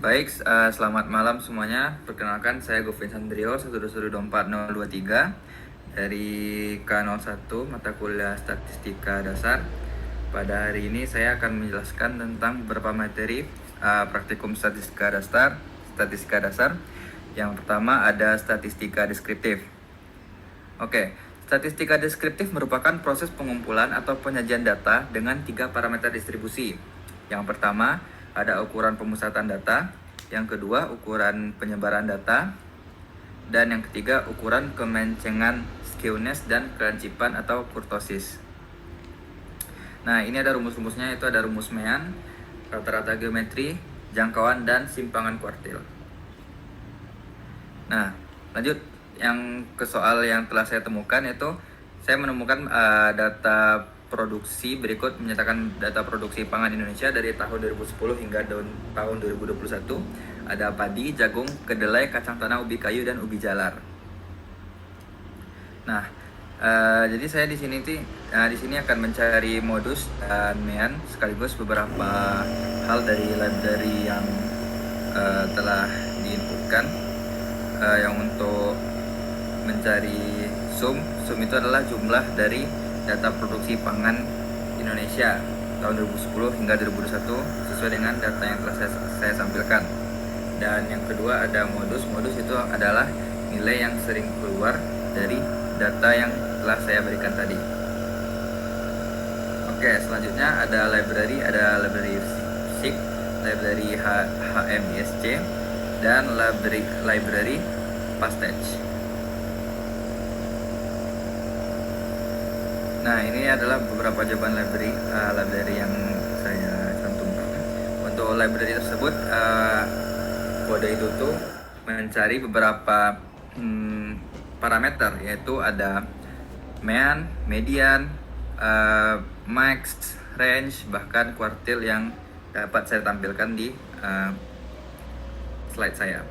Selamat malam semuanya. Perkenalkan, saya Govin Sandrio, 12124-023 dari K01 mata kuliah Statistika Dasar. Pada hari ini saya akan menjelaskan tentang beberapa materi praktikum statistika dasar. Yang pertama ada statistika deskriptif. Oke, statistika deskriptif merupakan proses pengumpulan atau penyajian data dengan 3 parameter distribusi. Yang pertama ada ukuran pemusatan data, yang kedua ukuran penyebaran data, dan yang ketiga ukuran kemencengan, skewness, dan kelancipan atau kurtosis. Nah, ini ada rumus-rumusnya, itu ada rumus Mean, rata-rata geometri, jangkauan, dan simpangan kuartil. Nah, lanjut yang ke soal yang telah saya temukan, yaitu saya menemukan data produksi berikut. Menyatakan data produksi pangan Indonesia dari tahun 2010 hingga tahun 2021. Ada padi, jagung, kedelai, kacang tanah, ubi kayu, dan ubi jalar. Nah, jadi saya di sini akan mencari modus dan Mean sekaligus beberapa hal dari library yang telah diinputkan. Yang untuk mencari sum itu adalah jumlah dari data produksi pangan Indonesia tahun 2010 hingga 2021 sesuai dengan data yang telah saya sampaikan. Dan yang kedua ada modus itu adalah nilai yang sering keluar dari data yang telah saya berikan tadi. Oke, selanjutnya ada library SIG, library HMISC, dan library Pastage. Nah, ini adalah beberapa jawaban library yang saya cantumkan. Untuk library tersebut, kode itu tuh mencari beberapa parameter, yaitu ada mean, median, max, range, bahkan kuartil yang dapat saya tampilkan di slide saya.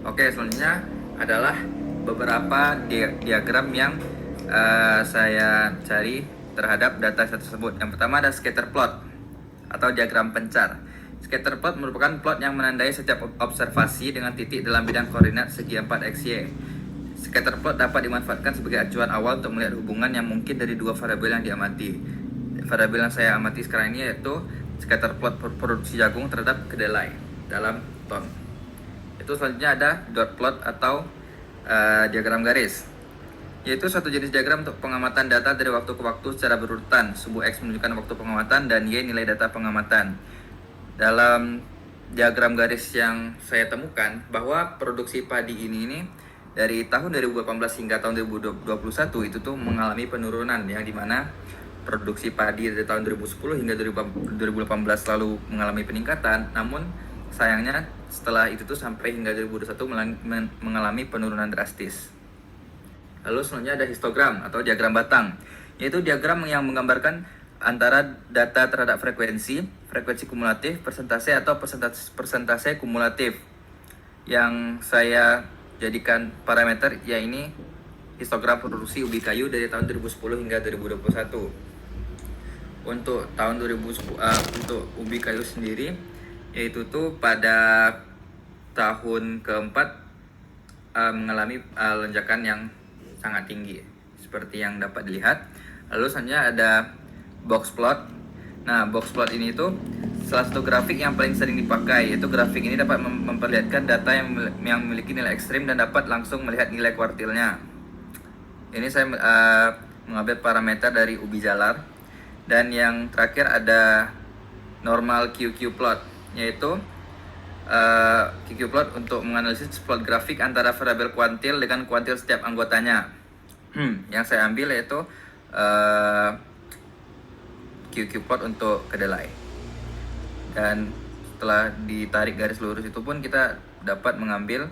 Oke, selanjutnya adalah beberapa diagram yang saya cari terhadap data tersebut. Yang pertama ada scatter plot atau diagram pencar. Scatter plot merupakan plot yang menandai setiap observasi dengan titik dalam bidang koordinat segi 4xy. Scatter plot dapat dimanfaatkan sebagai acuan awal untuk melihat hubungan yang mungkin dari dua variabel yang diamati. Variabel yang saya amati sekarang ini yaitu scatter plot produksi jagung terhadap kedelai dalam ton. Itu selanjutnya ada dot plot atau diagram garis, yaitu suatu jenis diagram untuk pengamatan data dari waktu ke waktu secara berurutan. Sumbu X menunjukkan waktu pengamatan dan Y nilai data pengamatan. Dalam diagram garis yang saya temukan bahwa produksi padi ini dari tahun 2018 hingga tahun 2021 itu tuh mengalami penurunan, yang dimana produksi padi dari tahun 2010 hingga 2018 lalu mengalami peningkatan, namun sayangnya setelah itu tuh sampai hingga 2021 mengalami penurunan drastis. Lalu selanjutnya ada histogram atau diagram batang, yaitu diagram yang menggambarkan antara data terhadap frekuensi kumulatif, persentase atau persentase kumulatif. Yang saya jadikan parameter yaitu histogram produksi ubi kayu dari tahun 2010 hingga 2021. Untuk tahun 2010 untuk ubi kayu sendiri, yaitu tuh pada tahun keempat mengalami lonjakan yang sangat tinggi seperti yang dapat dilihat. Lalu selanjutnya ada box plot. Nah, box plot ini tuh salah satu grafik yang paling sering dipakai, yaitu grafik ini dapat memperlihatkan data yang memiliki nilai ekstrim dan dapat langsung melihat nilai kuartilnya. Ini saya mengambil parameter dari ubi jalar. Dan yang terakhir ada normal QQ plot, yaitu QQ plot untuk menganalisis plot grafik antara variabel kuantil dengan kuantil setiap anggotanya. Yang saya ambil yaitu QQ plot untuk kedelai. Dan setelah ditarik garis lurus itu pun kita dapat mengambil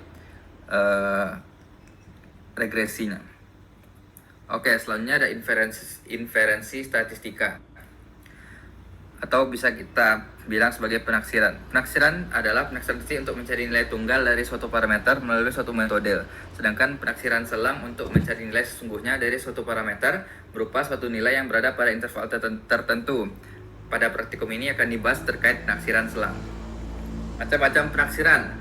regresinya. Oke, selanjutnya ada inferensi statistika, atau bisa kita bilang sebagai penaksiran. Penaksiran adalah penaksiran statistik untuk mencari nilai tunggal dari suatu parameter melalui suatu metode. Sedangkan penaksiran selang untuk mencari nilai sesungguhnya dari suatu parameter berupa suatu nilai yang berada pada interval tertentu. Pada praktikum ini akan dibahas terkait penaksiran selang. Macam-macam penaksiran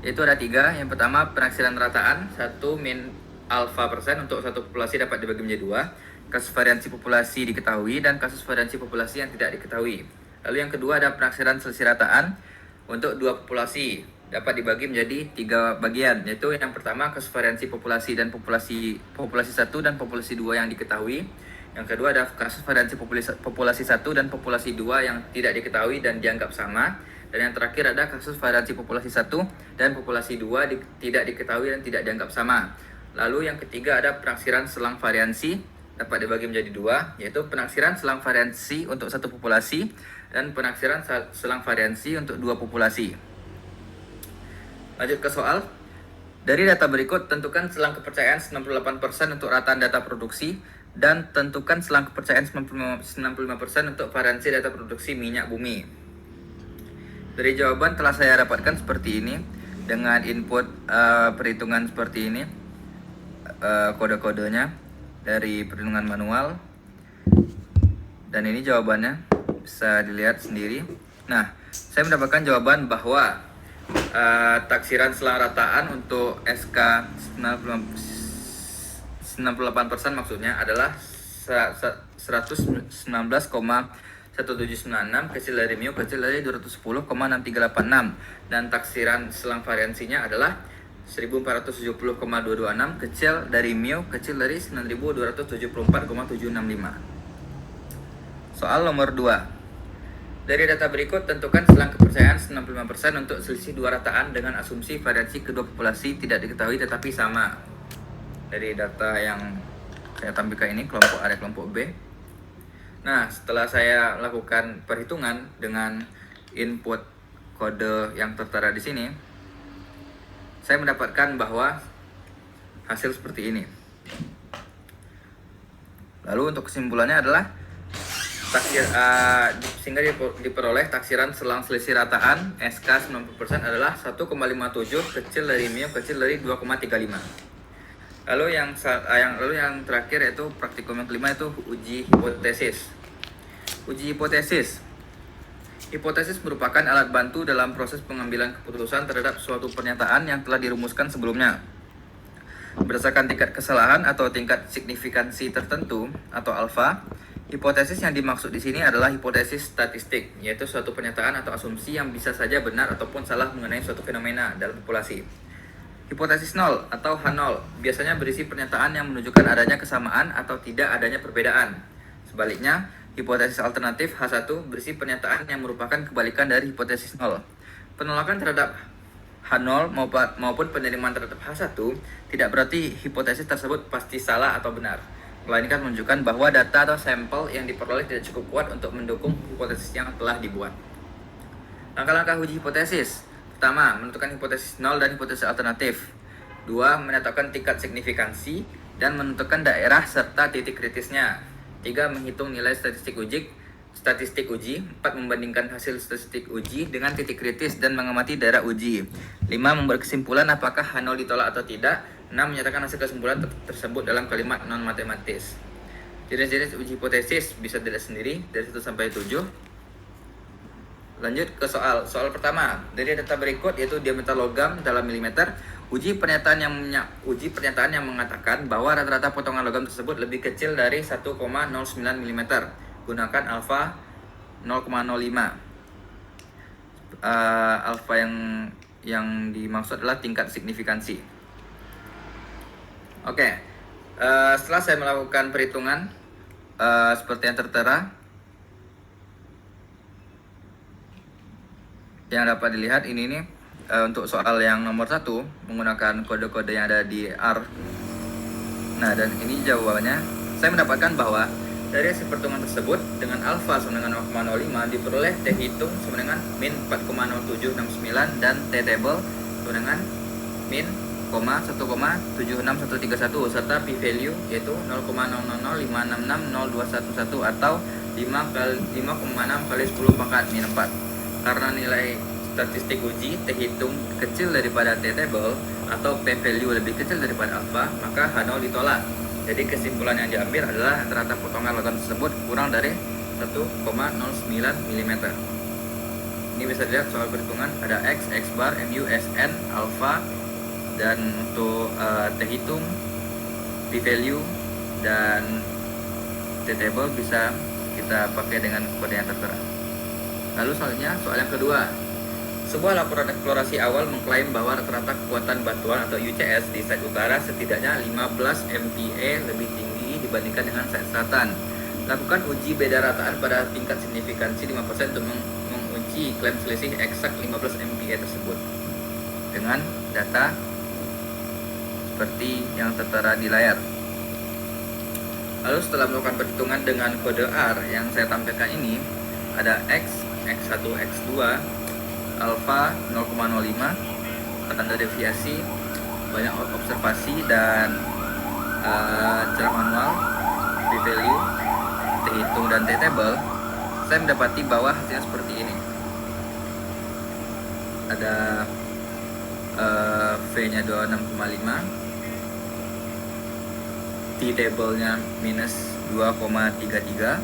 itu ada 3. Yang pertama penaksiran rataan, 1 min alfa persen untuk satu populasi dapat dibagi menjadi 2. Kasus variansi populasi diketahui dan kasus variansi populasi yang tidak diketahui. Lalu yang kedua ada penaksiran selisih rataan untuk 2 populasi dapat dibagi menjadi 3 bagian, yaitu yang pertama kasus variansi populasi dan populasi 1 dan populasi 2 yang diketahui. Yang kedua ada kasus variansi populasi 1 dan populasi 2 yang tidak diketahui dan dianggap sama. Dan yang terakhir ada kasus variansi populasi 1 dan populasi 2 tidak diketahui dan tidak dianggap sama. Lalu yang ketiga ada penaksiran selang variansi dapat dibagi menjadi 2, yaitu penaksiran selang variansi untuk satu populasi dan penaksiran selang variansi untuk 2 populasi. Lanjut ke soal. Dari data berikut, tentukan selang kepercayaan 98% untuk rataan data produksi dan tentukan selang kepercayaan 95% untuk variansi data produksi minyak bumi. Dari jawaban telah saya dapatkan seperti ini dengan input perhitungan seperti ini, kode-kodenya dari perhitungan manual, dan ini jawabannya bisa dilihat sendiri. Nah, saya mendapatkan jawaban bahwa taksiran selang rataan untuk SK 98% maksudnya adalah 119,1796 kecil dari mu kecil dari 210,6386, dan taksiran selang variansinya adalah 1470,226 kecil dari mu kecil dari 9274,765. Soal nomor 2. Dari data berikut, tentukan selang kepercayaan 95% untuk selisih 2 rataan dengan asumsi variansi kedua populasi tidak diketahui tetapi sama. Dari data yang saya tampilkan ini, kelompok A dan kelompok B. Nah, setelah saya lakukan perhitungan dengan input kode yang tertera di sini, saya mendapatkan bahwa hasil seperti ini. Lalu untuk kesimpulannya adalah sehingga diperoleh taksiran selang selisih rataan SK 90% adalah 1,57 kecil dari mu kecil dari 2,35. Lalu yang terakhir yaitu praktikum yang kelima, itu uji hipotesis. Uji hipotesis. Hipotesis merupakan alat bantu dalam proses pengambilan keputusan terhadap suatu pernyataan yang telah dirumuskan sebelumnya. Berdasarkan tingkat kesalahan atau tingkat signifikansi tertentu atau alfa, hipotesis yang dimaksud di sini adalah hipotesis statistik, yaitu suatu pernyataan atau asumsi yang bisa saja benar ataupun salah mengenai suatu fenomena dalam populasi. Hipotesis 0 atau H0 biasanya berisi pernyataan yang menunjukkan adanya kesamaan atau tidak adanya perbedaan. Sebaliknya, hipotesis alternatif H1 berisi pernyataan yang merupakan kebalikan dari hipotesis 0. Penolakan terhadap H0 maupun penerimaan terhadap H1 tidak berarti hipotesis tersebut pasti salah atau benar, melainkan menunjukkan bahwa data atau sampel yang diperoleh tidak cukup kuat untuk mendukung hipotesis yang telah dibuat. Langkah-langkah uji hipotesis. Pertama, menentukan hipotesis 0 dan hipotesis alternatif. 2. Menetapkan tingkat signifikansi dan menentukan daerah serta titik kritisnya. 3. Menghitung nilai statistik uji. 4. Membandingkan hasil statistik uji dengan titik kritis dan mengamati daerah uji. 5. Membuat kesimpulan apakah H0 ditolak atau tidak. 6. Menyatakan hasil kesimpulan tersebut dalam kalimat non-matematis. Jenis-jenis uji hipotesis bisa dilihat sendiri dari 1 sampai 7. Lanjut ke soal pertama. Dari data berikut, yaitu diameter logam dalam milimeter, uji pernyataan yang mengatakan bahwa rata-rata potongan logam tersebut lebih kecil dari 1,09 mm. Gunakan alfa 0,05. Alfa yang dimaksud adalah tingkat signifikansi. Oke. Setelah saya melakukan perhitungan seperti yang tertera, yang dapat dilihat ini nih, untuk soal yang nomor 1 menggunakan kode-kode yang ada di R. Nah, dan ini jawabannya. Saya mendapatkan bahwa dari hasil perhitungan tersebut dengan alfa sama dengan 0,05 diperoleh T hitung sama dengan min 4,0769 dan T table sama dengan min 1,76131 serta p value yaitu 0,00566021 atau 5,6 kali 10 pangkat min 4. Karena nilai statistik uji T hitung kecil daripada T table atau P value lebih kecil daripada alfa, maka H0 ditolak. Jadi kesimpulan yang diambil adalah rata-rata potongan logam tersebut kurang dari 1,09 mm. Ini bisa dilihat soal perhitungan ada X, X bar, MU, SN, alpha, dan untuk T hitung, P value, dan T table bisa kita pakai dengan kode yang tertera. Lalu selanjutnya soal yang kedua. Sebuah laporan eksplorasi awal mengklaim bahwa rata-rata kekuatan batuan atau UCS di site utara setidaknya 15 MPa lebih tinggi dibandingkan dengan site selatan. Lakukan uji beda rataan pada tingkat signifikansi 5% untuk menguji klaim selisih eksak 15 MPa tersebut dengan data seperti yang tertera di layar. Lalu setelah melakukan perhitungan dengan kode R yang saya tampilkan ini, ada X, X1, X2, alpha 0,05, standar deviasi, banyak observasi, dan cara manual, P value, T hitung, dan T table. Saya mendapati bahwa hasilnya seperti ini. Ada V nya 26,5, T table nya minus 2,33,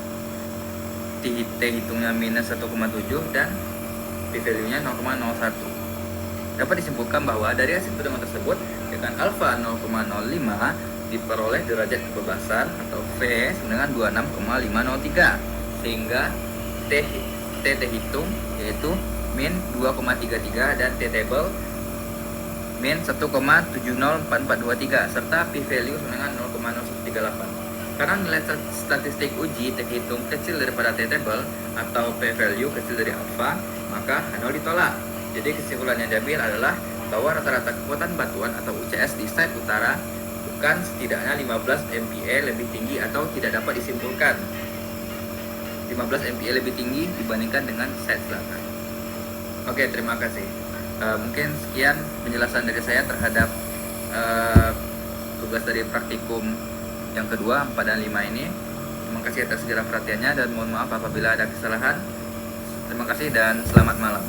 T hitungnya minus 1,7, dan P value nya 0,01. Dapat disimpulkan bahwa dari hasil pertemuan tersebut dengan alpha 0,05 diperoleh derajat kebebasan atau V dengan 26,503, sehingga T hitung yaitu min 2,33 dan T table min 1,704423 serta P value dengan 0,0138. Karena nilai statistik uji T hitung kecil daripada T table atau P value kecil dari alpha, maka H0 ditolak. Jadi kesimpulan yang diambil adalah bahwa rata-rata kekuatan batuan atau UCS di site utara bukan setidaknya 15 MPa lebih tinggi atau tidak dapat disimpulkan 15 MPa lebih tinggi dibandingkan dengan site selatan. Oke, terima kasih. Mungkin sekian penjelasan dari saya terhadap tugas dari praktikum yang kedua 4 dan 5 ini. Terima kasih atas segala perhatiannya dan mohon maaf apabila ada kesalahan. Terima kasih dan selamat malam.